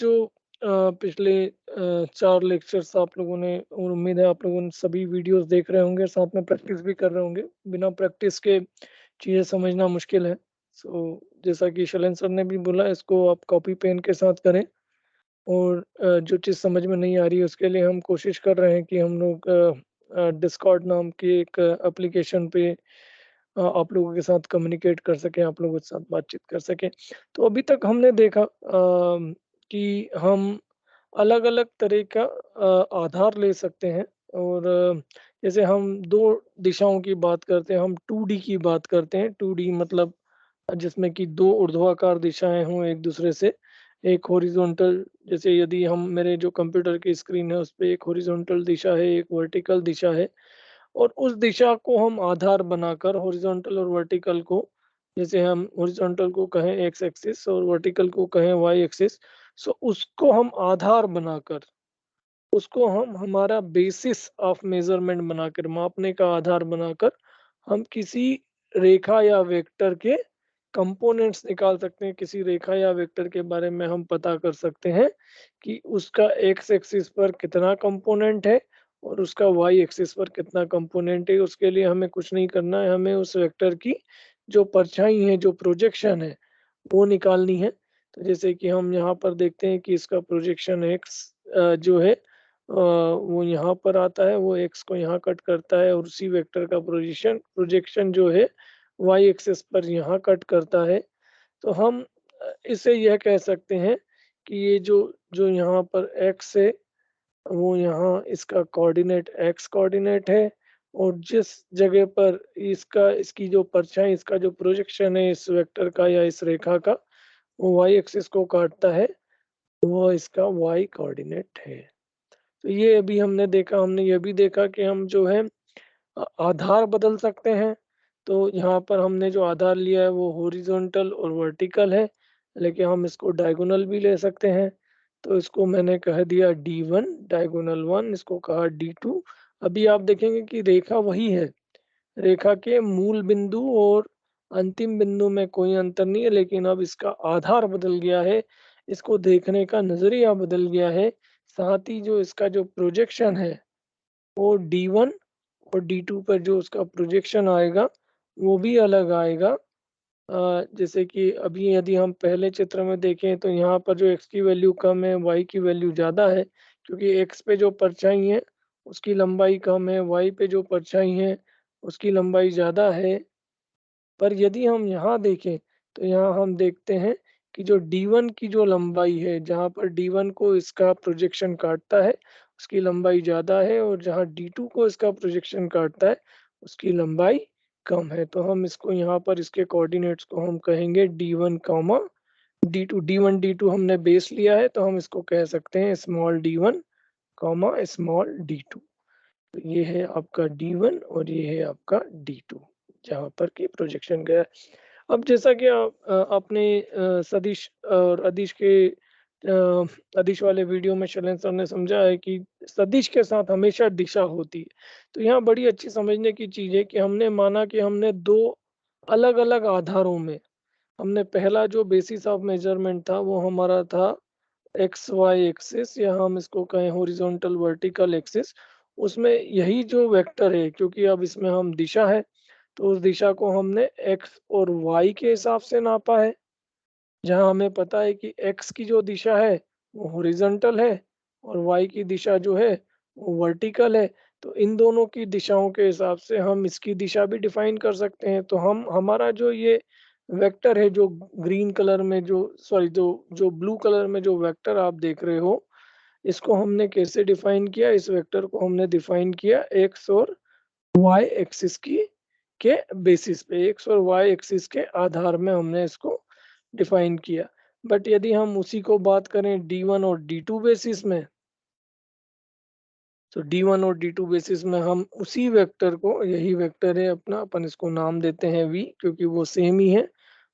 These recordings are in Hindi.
जो पिछले 4 लेक्चर्स आप लोगों ने और उम्मीद है आप लोगों ने सभी वीडियोस देख रहे होंगे, साथ में प्रैक्टिस भी कर रहे होंगे। बिना प्रैक्टिस के चीज़ें समझना मुश्किल है। जैसा कि शैलेंद्र सर ने भी बोला, इसको आप कॉपी पेन के साथ करें और जो चीज़ समझ में नहीं आ रही है उसके लिए हम कोशिश कर रहे हैं कि हम लोग डिस्कॉर्ड नाम की एक एप्लीकेशन पे आप लोगों के साथ कम्युनिकेट कर सकें, आप लोगों के साथ बातचीत कर सकें। तो अभी तक हमने देखा कि हम अलग-अलग तरह का आधार ले सकते हैं और जैसे हम 2 दिशाओं की बात करते हैं, हम 2D की बात करते हैं। 2D मतलब जिसमें कि 2 ऊर्ध्वाधर दिशाएँ हों एक-दूसरे से। एक हॉरिज़ॉन्टल, जैसे यदि हम मेरे जो कंप्यूटर की स्क्रीन है उस पे एक हॉरिज़ॉन्टल दिशा है, एक वर्टिकल दिशा है और उस दिशा को हम आधार बनाकर हॉरिज़ॉन्टल और वर्टिकल को, जैसे हम हॉरिज़ॉन्टल को कहें एक्स एक्सिस और वर्टिकल को कहें वाई एक्सिस, उसको हम आधार बनाकर, उसको हम हमारा बेसिस ऑफ मेज़रमेंट बनाकर, मापने का आधार बनाकर हम किसी रेखा या वेक्टर के कंपोनेंट्स निकाल सकते हैं। किसी रेखा या वेक्टर के बारे में हम पता कर सकते हैं कि उसका एक्स एक्सिस पर कितना कंपोनेंट है और उसका वाई एक्सिस पर कितना कंपोनेंट है। उसके लिए हमें कुछ नहीं करना है, हमें उस वेक्टर की जो परछाई है, जो प्रोजेक्शन है, वो निकालनी है। तो जैसे कि हम यहाँ पर देखते हैं कि इसका प्रोजेक्शन एक्स जो है वो यहाँ पर आता है, वो एक्स को यहाँ कट करता है और उसी वेक्टर का प्रोजेक्शन जो है वाई एक्सिस पर यहाँ कट करता है। तो हम इसे यह कह सकते हैं कि ये जो जो यहाँ पर एक्स है, वो यहाँ इसका कोऑर्डिनेट एक्स कोऑर्डिनेट है और जिस जगह पर इसकी जो परछाई, इसका जो प्रोजेक्शन है इस वेक्टर का या इस रेखा का, वो वाई एक्सिस को काटता है, वो इसका वाई कोऑर्डिनेट है। तो ये अभी हमने ये भी देखा कि हम जो है आधार बदल सकते हैं। तो यहाँ पर हमने जो आधार लिया है वो हॉरिजॉन्टल और वर्टिकल है, लेकिन हम इसको डायगोनल भी ले सकते हैं। तो इसको मैंने कह दिया D1 डायगोनल 1, इसको कहा D2। अभी आप देखेंगे कि रेखा वही है। रेखा के मूल बिंदु और अंतिम बिंदु में कोई अंतर नहीं है, लेकिन अब इसका आधार बदल गया है, इसको देखने का नज़रिया बदल गया है। साथ ही जो इसका जो प्रोजेक्शन है वो D1 और D2 पर जो उसका प्रोजेक्शन आएगा वो भी अलग आएगा। जैसे कि अभी यदि हम पहले चित्र में देखें तो यहाँ पर जो x की वैल्यू कम है, y की वैल्यू ज़्यादा है, क्योंकि x पे जो परछाई है उसकी लंबाई कम है, y पे जो परछाई है उसकी लंबाई ज़्यादा है। पर यदि हम यहाँ देखें तो यहाँ हम देखते हैं कि जो D1 की जो लंबाई है, जहाँ पर D1 को इसका प्रोजेक्शन काटता है उसकी लंबाई ज़्यादा है और जहाँ D2 को इसका प्रोजेक्शन काटता है उसकी लंबाई कम है। तो हम इसको यहाँ पर इसके कोऑर्डिनेट्स को हम कहेंगे D1 comma D2। D1 D2 हमने बेस लिया है तो हम इसको कह सकते हैं small D1 comma small D2। तो ये है आपका D1 और ये है आपका D2, जहाँ पर कि प्रोजेक्शन गया। अब जैसा कि आपने सदिश और अदिश के अदिश वाले वीडियो में शैलेंद्र सर ने समझा है कि सदिश के साथ हमेशा दिशा होती है। तो यहाँ बड़ी अच्छी समझने की चीज़ है कि हमने माना कि हमने 2 अलग-अलग आधारों में, हमने पहला जो बेसिस ऑफ मेजरमेंट था वो हमारा था एक्स वाई एक्सिस, या हम इसको कहें हॉरिजॉन्टल वर्टिकल एक्सिस। उसमें यही जो वेक्टर है, क्योंकि अब इसमें हम दिशा है तो उस दिशा को हमने एक्स और वाई के हिसाब से नापा है। जहाँ हमें पता है कि एक्स की जो दिशा है वो हॉरिजॉन्टल है और वाई की दिशा जो है वो वर्टिकल है। तो इन दोनों की दिशाओं के हिसाब से हम इसकी दिशा भी डिफाइन कर सकते हैं। तो हम हमारा जो ये वेक्टर है, जो ग्रीन कलर में जो सॉरी जो जो ब्लू कलर में जो वेक्टर आप देख रहे हो, इसको हमने कैसे डिफाइन किया? इस वेक्टर को हमने डिफाइन किया एक्स और वाई एक्सिस की के बेसिस पे, एक्स और वाई एक्सिस के आधार में हमने इसको डिफाइन किया। बट यदि हम उसी को बात करें D1 और D2 बेसिस में, तो D1 और D2 बेसिस में हम उसी वेक्टर को, यही वेक्टर है अपना, अपन इसको नाम देते हैं V, क्योंकि वो सेम ही है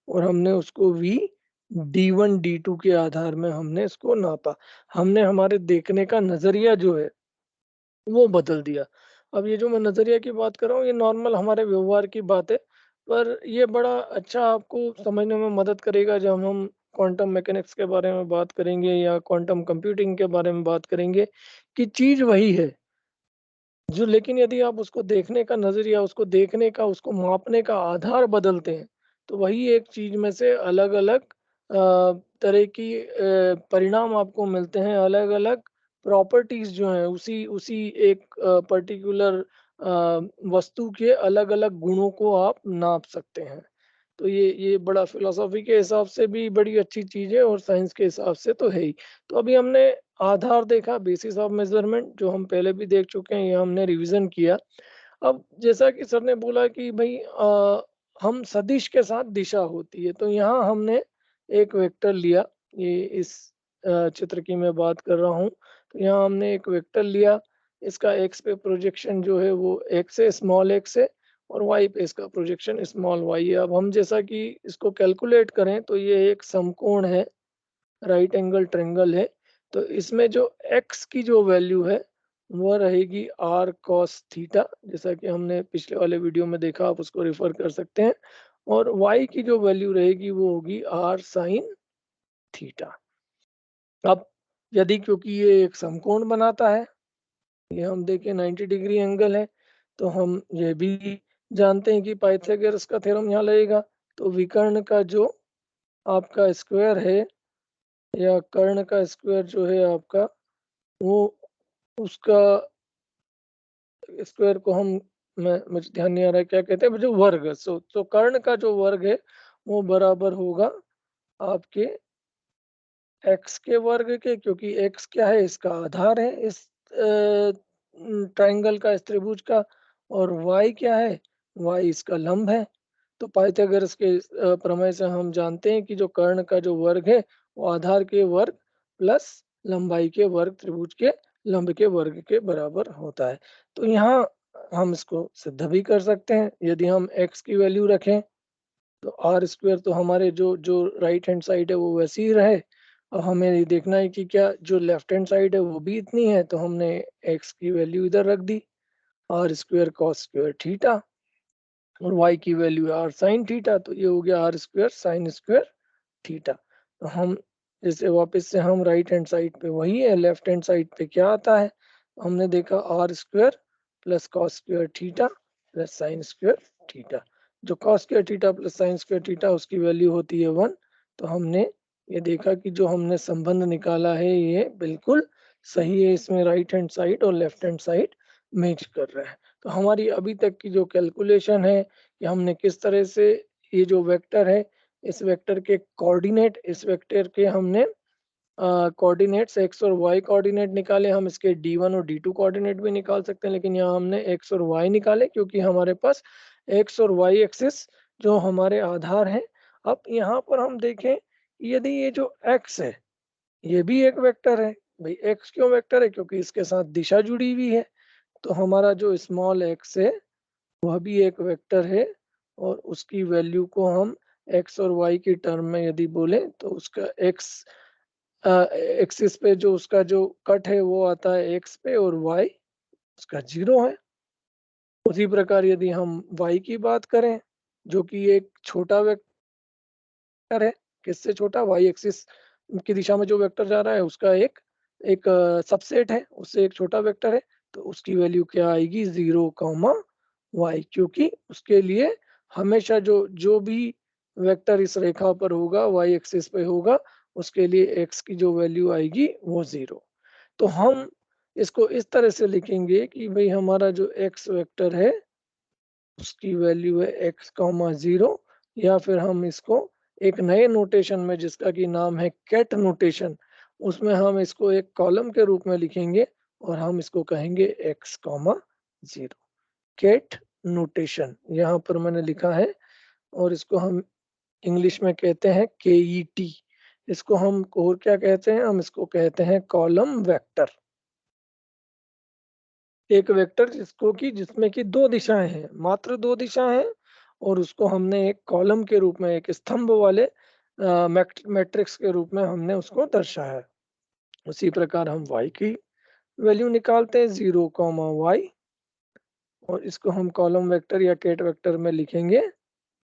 और हमने उसको V D1 D2 के आधार में हमने इसको नापा। हमने हमारे देखने का नजरिया जो है वो बदल दिया। अब ये जो मैं नज़रिया की बात कर रहा हूँ, ये नॉर्मल हमारे व्यवहार की बात है, पर ये बड़ा अच्छा आपको समझने में मदद करेगा जब हम क्वांटम मैकेनिक्स के बारे में बात करेंगे या क्वांटम कंप्यूटिंग के बारे में बात करेंगे कि चीज़ वही है। जो लेकिन यदि आप उसको देखने का नज़रिया, उसको देखने का, उसको मापने का आधार बदलते हैं, तो वही एक चीज़ में से अलग-अलग तरह की परिणाम आपको मिलते हैं, अलग-अलग प्रॉपर्टीज़ जो हैं उसी उसी एक पर्टिकुलर वस्तु के अलग-अलग गुणों को आप नाप सकते हैं। तो ये बड़ा फ़िलॉसफ़ी के हिसाब से भी बड़ी अच्छी चीज़ है और साइंस के हिसाब से तो है ही। तो अभी हमने आधार देखा, बेसिस ऑफ मेज़रमेंट जो हम पहले भी देख चुके हैं, ये हमने रिवीज़न किया। अब जैसा कि सर ने बोला कि भई हम सदिश के साथ दिशा होती है, तो यहाँ हमने एक वेक्टर लिया, ये इस चित्र की मैं बात कर रहा हूँ। तो यहाँ हमने एक वेक्टर लिया, इसका एक्स पे प्रोजेक्शन जो है वो एक्स है, स्मॉल एक्स है और वाई पे इसका प्रोजेक्शन स्मॉल वाई है। अब हम जैसा कि इसको कैलकुलेट करें तो ये एक समकोण है, राइट एंगल ट्रायंगल है। तो इसमें जो x की जो वैल्यू है वो रहेगी r cos थीटा, जैसा कि हमने पिछले वाले वीडियो में देखा, आप उसको रेफर कर सकते हैं। और y की जो वैल्यू रहेगी वो होगी r sin थीटा। अब यदि क्योंकि ये एक समकोण बनाता है, ये हम देखें 90 डिग्री एंगल है, तो हम ये भी जानते हैं कि पाइथागोरस का थ्योरम यहाँ लगेगा। तो विकर्ण का जो आपका स्क्वायर है या कर्ण का स्क्वायर जो है आपका, वो उसका स्क्वायर को हम मुझे ध्यान नहीं आ रहा है क्या कहते हैं, जो वर्ग, तो कर्ण का जो वर्ग है वो बराबर होगा आपके एक्स के वर्ग के, क्योंकि एक्स क्या है, इसका आधार है इस ट्रायंगल का, इस त्रिभुज का। और वाई क्या है, वाई इसका लंब है। तो पाइथागोरस के प्रमेय से हम जानते हैं कि जो कर्ण का जो वर्ग है वो आधार के वर्ग प्लस लंबाई के वर्ग त्रिभुज के लंब के वर्ग के बराबर होता है। तो यहाँ हम इसको सिद्ध भी कर सकते हैं। यदि हम x की वैल्यू रखें तो आर स्क्वायर, तो हमारे जो जो राइट हैंड साइड है वो वैसी ही रहे। और हमें ये देखना है कि क्या जो लेफ्ट हैंड साइड है वो भी इतनी है, तो हमने x की वैल्यू इधर रख दी, R square cos square theta, और y की वैल्यू आर साइन थीटा, तो ये हो गया R square sine square theta. तो हम जैसे वापस से हम राइट हैंड साइड पे वही है, लेफ्ट हैंड साइड पे क्या आता है, हमने देखा R square plus cos square theta plus sine square theta. जो cos square theta plus sine square theta उसकी वैल्यू होती है 1। तो हमने ये देखा कि जो हमने संबंध निकाला है ये बिल्कुल सही है, इसमें राइट हैंड साइड और लेफ्ट हैंड साइड मैच कर रहा है। तो हमारी अभी तक की जो कैलकुलेशन है कि हमने किस तरह से ये जो वेक्टर है, इस वेक्टर के कोऑर्डिनेट, इस वेक्टर के हमने कोऑर्डिनेट्स एक्स और वाई कोऑर्डिनेट निकाले। हम इसके d1 और d2 कोऑर्डिनेट भी निकाल सकते हैं, लेकिन यहाँ हमने एक्स और वाई निकाले क्योंकि हमारे पास एक्स और वाई एक्सिस जो हमारे आधार हैं। अब यहाँ पर हम देखें, यदि ये जो एक्स है ये भी एक वेक्टर है। भाई एक्स क्यों वेक्टर है, क्योंकि इसके साथ दिशा जुड़ी हुई है। तो हमारा जो स्मॉल एक्स है वह भी एक वेक्टर है, और उसकी वैल्यू को हम एक्स और वाई की टर्म में यदि बोलें तो उसका एक्स एक्सिस पे जो उसका जो कट है वो आता है एक्स पे, और वाई उसका 0 है। उसी प्रकार यदि हम वाई की बात करें, जो कि एक छोटा वेक्टर है, किससे छोटा, वाई एक्सिस की दिशा में जो वेक्टर जा रहा है उसका एक एक सबसेट है, उससे एक छोटा वेक्टर है। तो उसकी वैल्यू क्या आएगी, 0 कॉमा वाई, क्योंकि उसके लिए हमेशा जो जो भी वेक्टर इस रेखा पर होगा, वाई एक्सिस पे होगा, उसके लिए एक्स की जो वैल्यू आएगी वो 0। तो हम इसको इस तरह से लिखेंगे कि भाई हमारा जो एक्स वेक्टर है उसकी वैल्यू है एक्स कॉमा 0, या फिर हम इसको एक नए नोटेशन में जिसका कि नाम है कैट नोटेशन, उसमें हम इसको एक कॉलम के रूप में लिखेंगे और हम इसको कहेंगे एक्स कॉमा 0। कैट नोटेशन यहाँ पर मैंने लिखा है, और इसको हम इंग्लिश में कहते हैं KET। इसको हम और क्या कहते हैं, हम इसको कहते हैं कॉलम वेक्टर। एक वेक्टर जिसको कि जिसमें कि दो दिशाएं हैं, मात्र दो दिशाएं हैं, और उसको हमने एक कॉलम के रूप में, एक स्तंभ वाले मैट्रिक्स के रूप में हमने उसको दर्शाया है। उसी प्रकार हम y की वैल्यू निकालते हैं 0 कॉमा वाई, और इसको हम कॉलम वेक्टर या कैट वेक्टर में लिखेंगे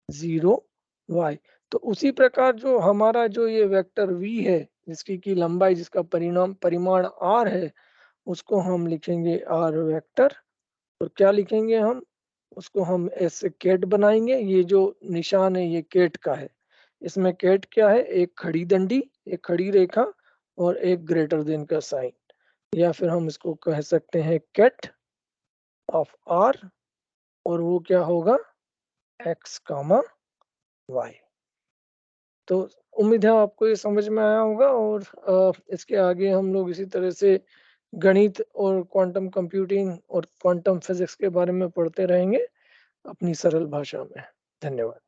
0 वाई। तो उसी प्रकार जो हमारा जो ये वेक्टर v है, जिसकी की लंबाई जिसका परिमाण r है, उसको हम लिखेंगे r वेक्टर। और क्या लिखेंगे हम? उसको हम ऐसे कैट बनाएँगे, ये जो निशान है ये कैट का है। इसमें कैट क्या है? एक खड़ी डंडी, एक खड़ी रेखा और एक ग्रेटर देन का साइन, या फिर हम इसको कह सकते हैं कैट ऑफ आर, और वो क्या होगा? x, y। तो उम्मीद है आपको ये समझ में आया होगा, और इसके आगे हम लोग इसी तरह से गणित और क्वांटम कंप्यूटिंग और क्वांटम फिजिक्स के बारे में पढ़ते रहेंगे अपनी सरल भाषा में। धन्यवाद।